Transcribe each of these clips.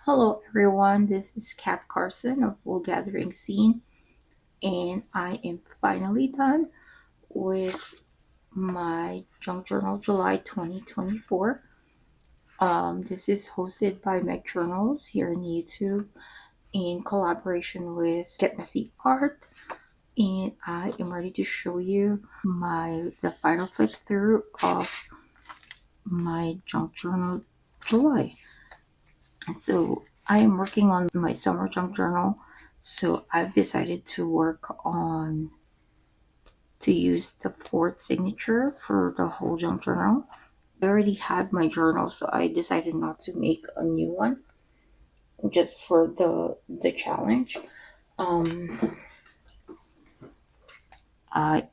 Hello everyone, this is Kat Carson of Wool Gathering Scene, and I am finally done with my Junk Journal July 2024. This is hosted by Meg Journals here on YouTube in collaboration with Get Messy Art, and I am ready to show you the final flip through of my Junk Journal July. So I am working on my summer junk journal. So I've decided to use the fourth signature for the whole junk journal. I already had my journal, so I decided not to make a new one just for the challenge. Um, I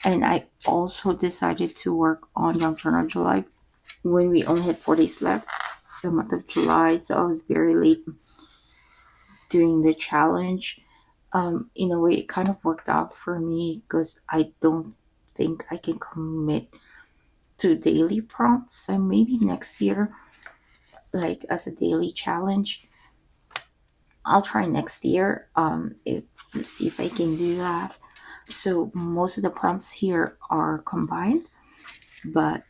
I also decided to work on junk journal July when we only had 4 days left the month of July, so I was very late doing the challenge. In a way, it kind of worked out for me because I don't think I can commit to daily prompts. And maybe next year, like as a daily challenge, I'll try next year. If see if I can do that. So most of the prompts here are combined, but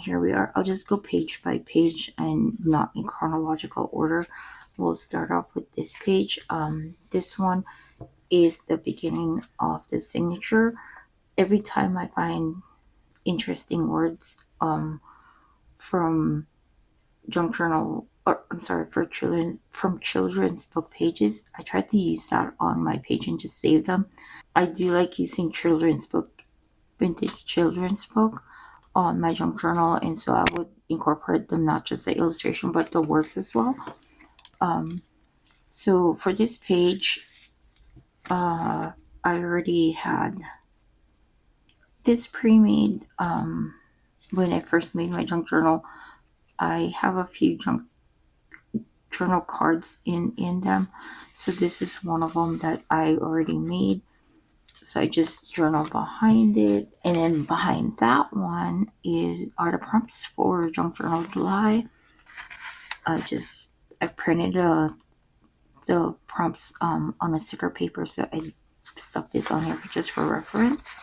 here we are. I'll just go page by page and not in chronological order. We'll start off with this page. This one is the beginning of the signature. Every time I find interesting words from junk journal, or I'm sorry, for children from children's book pages, I try to use that on my page and just save them. I do like using vintage children's book on my junk journal, and so I would incorporate them, not just the illustration but the words as well. So for this page, I already had this pre-made. When I first made my junk journal, I have a few junk journal cards in them, so this is one of them that I already made. So I just journal behind it, and then behind that one are the prompts for junk journal July. I printed the prompts on a sticker paper, so I stuck this on here just for reference.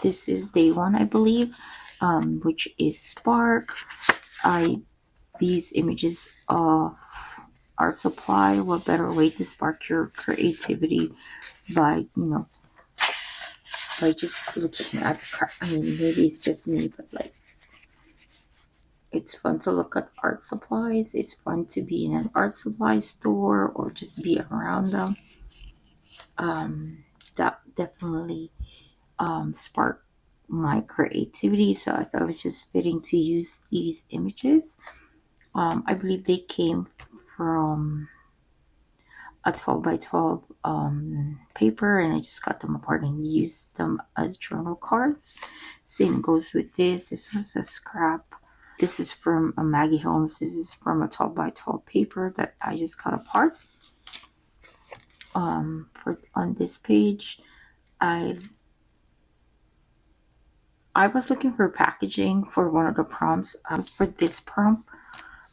This is day one, I believe, which is Spark. These images of art supply. What better way to spark your creativity by by just looking at, I mean, maybe it's just me, but like, it's fun to look at art supplies. It's fun to be in an art supply store or just be around them. That definitely sparked my creativity, so I thought it was just fitting to use these images. I believe they came from a 12 by 12 paper, and I just cut them apart and used them as journal cards. Same goes with this. This was a scrap. This is from a Maggie Holmes. This is from a 12 by 12 paper that I just cut apart. On this page, I was looking for packaging for one of the prompts. For this prompt,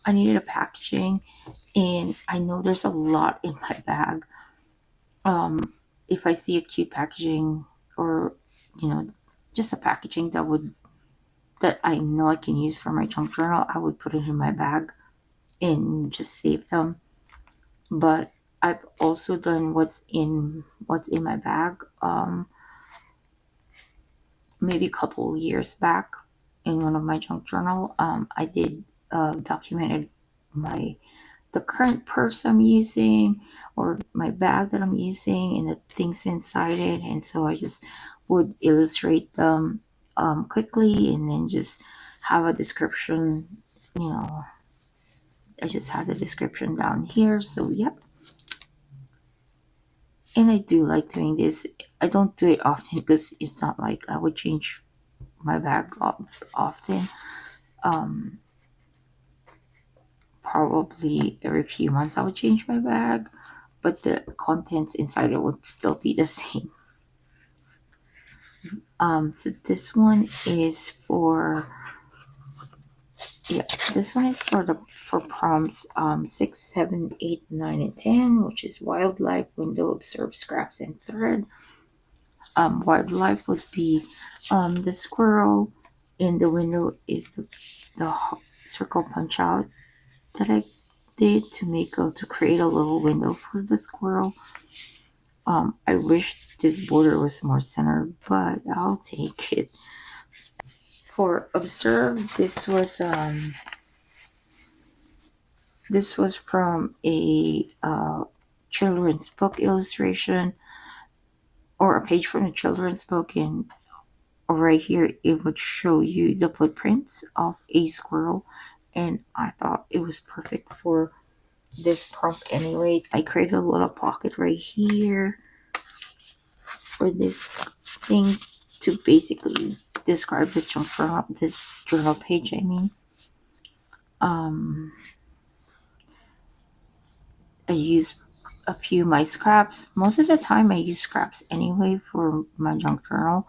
I needed a packaging, and I know there's a lot in my bag. If I see a cute packaging, or just a packaging that I know I can use for my junk journal, I would put it in my bag and just save them. But I've also done what's in my bag. Maybe a couple years back, in one of my junk journal, I did documented the current purse I'm using, or my bag that I'm using, and the things inside it. And so I just would illustrate them quickly, and then just have a description. I just had the description down here. So yep. And I do like doing this. I don't do it often because it's not like I would change my bag often. Probably every few months I would change my bag, but the contents inside it would still be the same. So this one is for Yeah, this one is for prompts 6, 7, 8, 9, and 10, which is wildlife, window, observe, scraps, and thread. Wildlife would be the squirrel. In the window is the circle punch out that I did to create a little window for the squirrel. I wish this border was more centered, but I'll take it. For observe, this was from a children's book illustration, or a page from a children's book, and right here it would show you the footprints of a squirrel, and I thought it was perfect for this prompt anyway. I created a little pocket right here for this thing to basically describe this journal page. Um, I use a few of my scraps. Most of the time, I use scraps anyway for my junk journal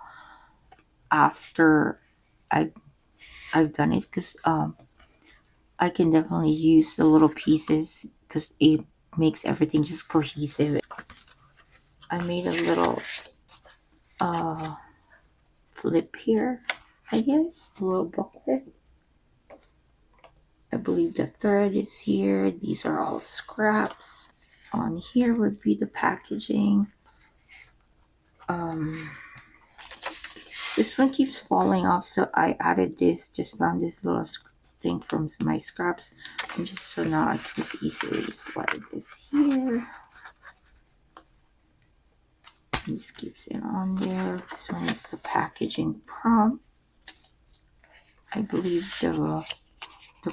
after I I've done it, because I can definitely use the little pieces because it makes everything just cohesive. I made a little uh flip here, I guess, a little booklet. I believe the thread is here. These are all scraps. On here would be the packaging. Um, this one keeps falling off, so I added this. Just found this little thing from my scraps, and just so now I can just easily slide this here. Just keeps it on there. This one is the packaging prompt. I believe the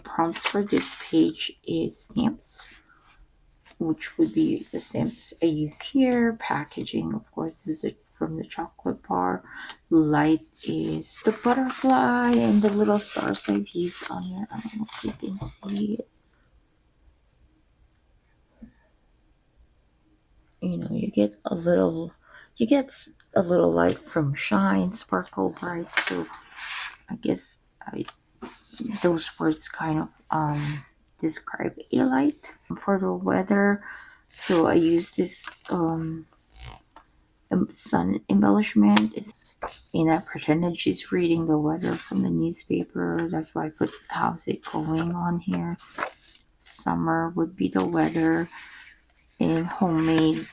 prompts for this page is stamps, which would be the stamps I used here. Packaging, of course, is from the chocolate bar. Light is the butterfly and the little stars I've used on here. I don't know if you can see it. You get a little light from shine, sparkle, bright. So I guess those words kind of describe a light. For the weather, so I use this sun embellishment. And I pretended she's reading the weather from the newspaper. That's why I put how's it going on here. Summer would be the weather. And homemade,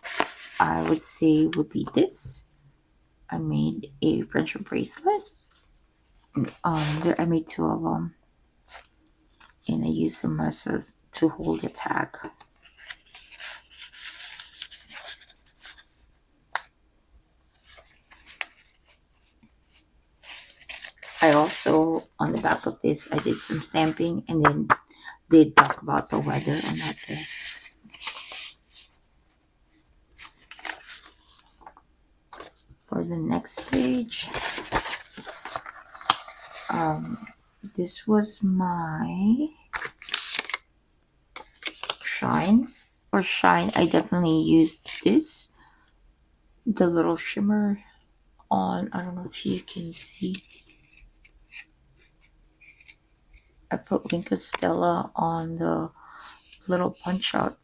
I would say, would be this. I made a friendship bracelet. I made two of them, and I used them to hold the tag. I also, on the back of this, I did some stamping and then did talk about the weather on that day. For the next page, this was my shine. For shine, I definitely used this, the little shimmer on, I don't know if you can see. I put Wink Stella on the little punch out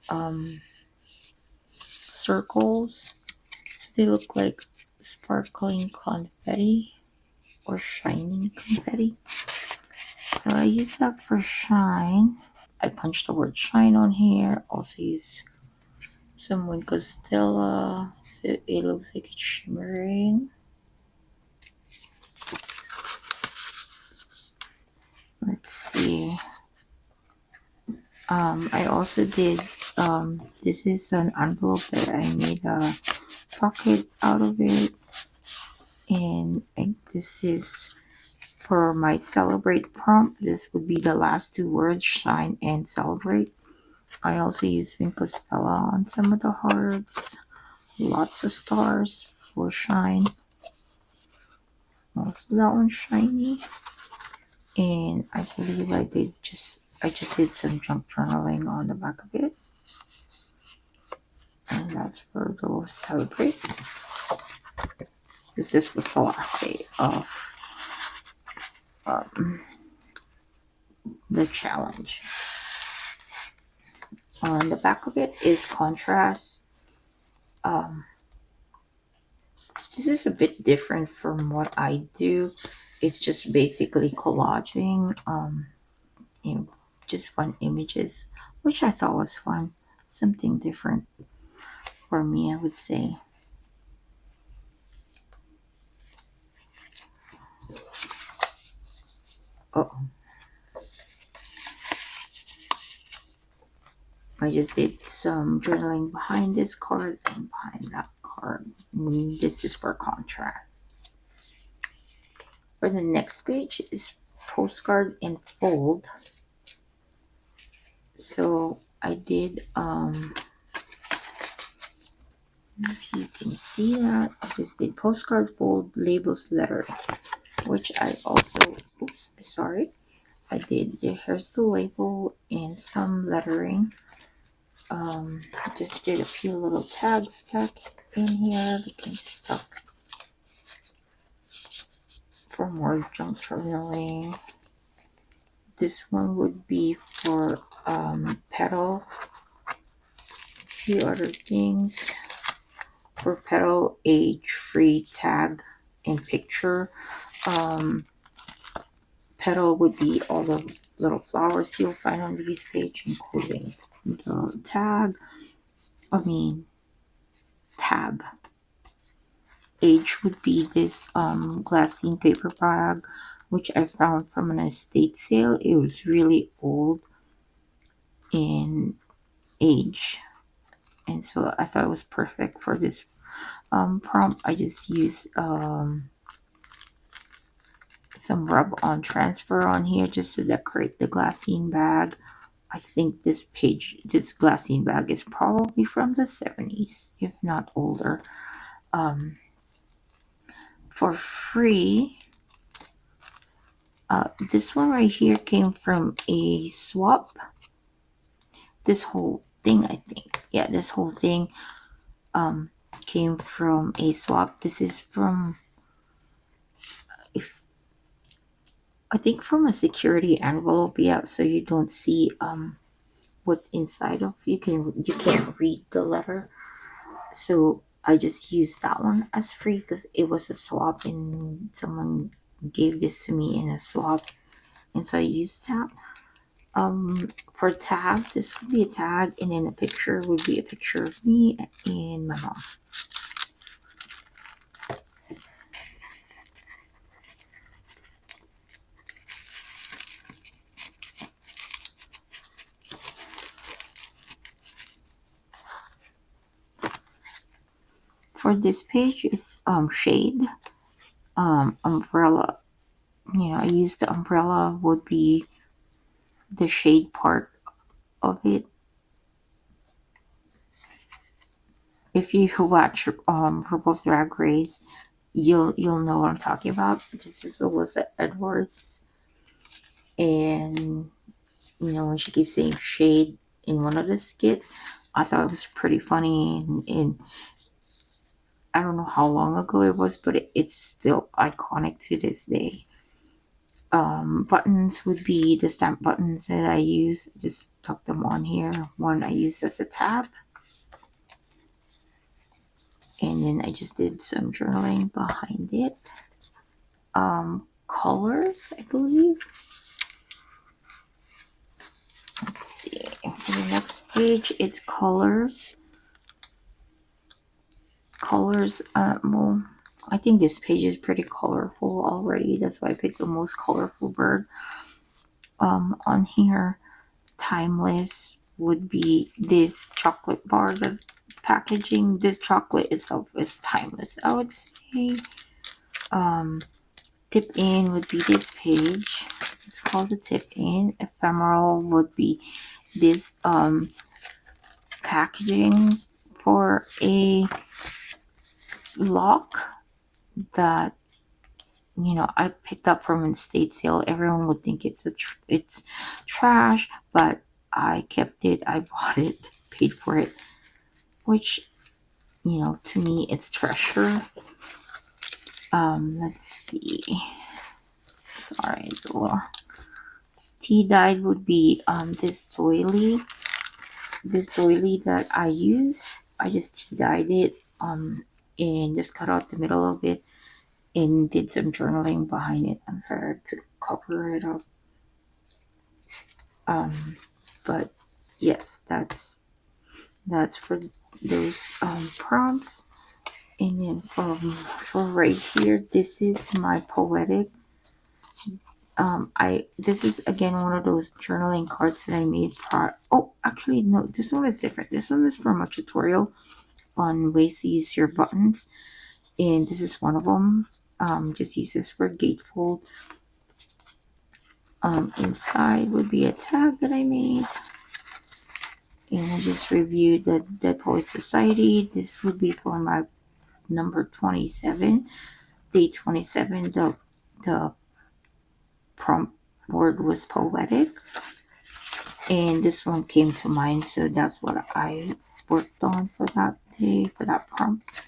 circles. So they look like sparkling confetti or shining confetti. So I use that for shine. I punched the word shine on here. Also use some Wink Stella, so it looks like it's shimmering. Let's see. I also did, this is an envelope that I made a pocket out of it. And this is for my celebrate prompt. This would be the last two words, shine and celebrate. I also use Wink Stella on some of the hearts. Lots of stars for shine. Also that one's shiny. And I believe I just did some junk journaling on the back of it. And that's for the celebrate. Because this was the last day of the challenge. On the back of it is contrast. This is a bit different from what I do. It's just basically collaging, you know, just fun images, which I thought was fun. Something different for me, I would say. Oh, I just did some journaling behind this card and behind that card. This is for contrast. For the next page is postcard and fold. So I did, if you can see that, I just did postcard, fold, labels, lettering, which I also, oops, sorry, I did. Here's the label and some lettering. Just did a few little tags back in here. We can just tuck for more junk journaling. This one would be for petal. A few other things. For petal, age-free tag and picture. Petal would be all the little flowers you'll find on this page, including the tab. Age would be this glassine paper bag, which I found from an estate sale. It was really old in age, and so I thought it was perfect for this prompt. I just used some rub-on transfer on here just to decorate the glassine bag. I think this glassine bag is probably from the 70s, if not older. For free, this one right here came from a swap. This whole thing, I think. Yeah, this whole thing came from a swap. This is from, I think, from a security envelope. Yeah, so you don't see what's inside of. You can't read the letter. So I just used that one as free because it was a swap and someone gave this to me in a swap, and so I used that. For tag, this would be a tag, and then a picture would be a picture of me and my mom. For this page is shade, umbrella. I use the umbrella would be the shade part of it. If you watch RuPaul's Drag Race, you'll know what I'm talking about. This is Alyssa Edwards, and when she keeps saying shade in one of the skit, I thought it was pretty funny, and I don't know how long ago it was, but it's still iconic to this day. Buttons would be the stamp buttons that I use. Just tuck them on here. One I use as a tab. And then I just did some journaling behind it. Colors, I believe. Let's see. For the next page, it's colors. Colors, well, I think this page is pretty colorful already. That's why I picked the most colorful bird. On here, timeless would be this chocolate bar. The packaging, this chocolate itself is timeless, I would say. Tip in would be this page. It's called the tip in. Ephemeral would be this packaging for a lock that I picked up from an estate sale. Everyone would think it's trash, but I kept it. I bought it, paid for it, which to me it's treasure. Let's see. Sorry, it's a little. Tea dyed would be this doily that I use. I just tea dyed it and just cut out the middle of it and did some journaling behind it. I'm sorry to cover it up. But yes, that's for those prompts. And then for right here, this is my poetic. I this is again one of those journaling cards that I made. Oh, actually no, this one is different. This one is from a tutorial on ways to use your buttons, and this is one of them. Just use this for gatefold. Inside would be a tag that I made, and I just reviewed the Dead Poets Society. This would be for my number 27, day 27. The prompt word was poetic, and this one came to mind, so that's what I worked on for that day, for that prompt.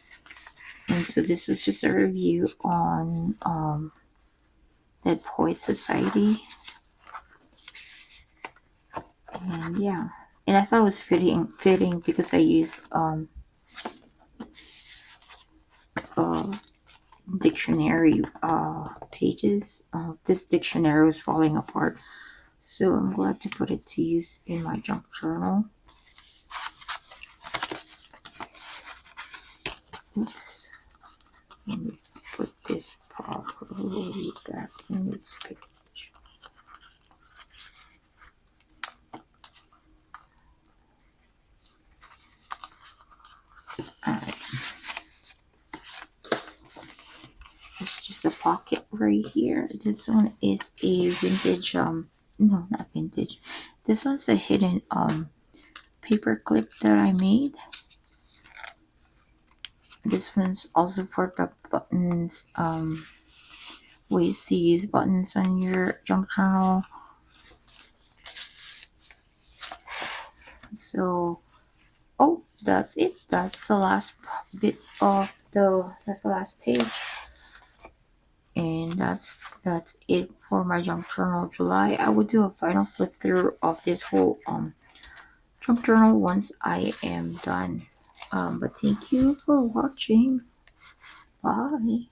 And so this is just a review on Dead Poets Society. And yeah, and I thought it was fitting because I used uh, dictionary pages. This dictionary was falling apart, so I'm glad to put it to use in my junk journal. Oops. Let me put this properly back in its page. Alright. It's just a pocket right here. This one is a vintage, no, not vintage. This one's a hidden paper clip that I made. This one's also for the buttons, ways to use buttons on your junk journal. So, oh, that's it. That's the last bit of that's the last page. And that's it for my junk journal July. I will do a final flip through of this whole junk journal once I am done. But thank you for watching. Bye.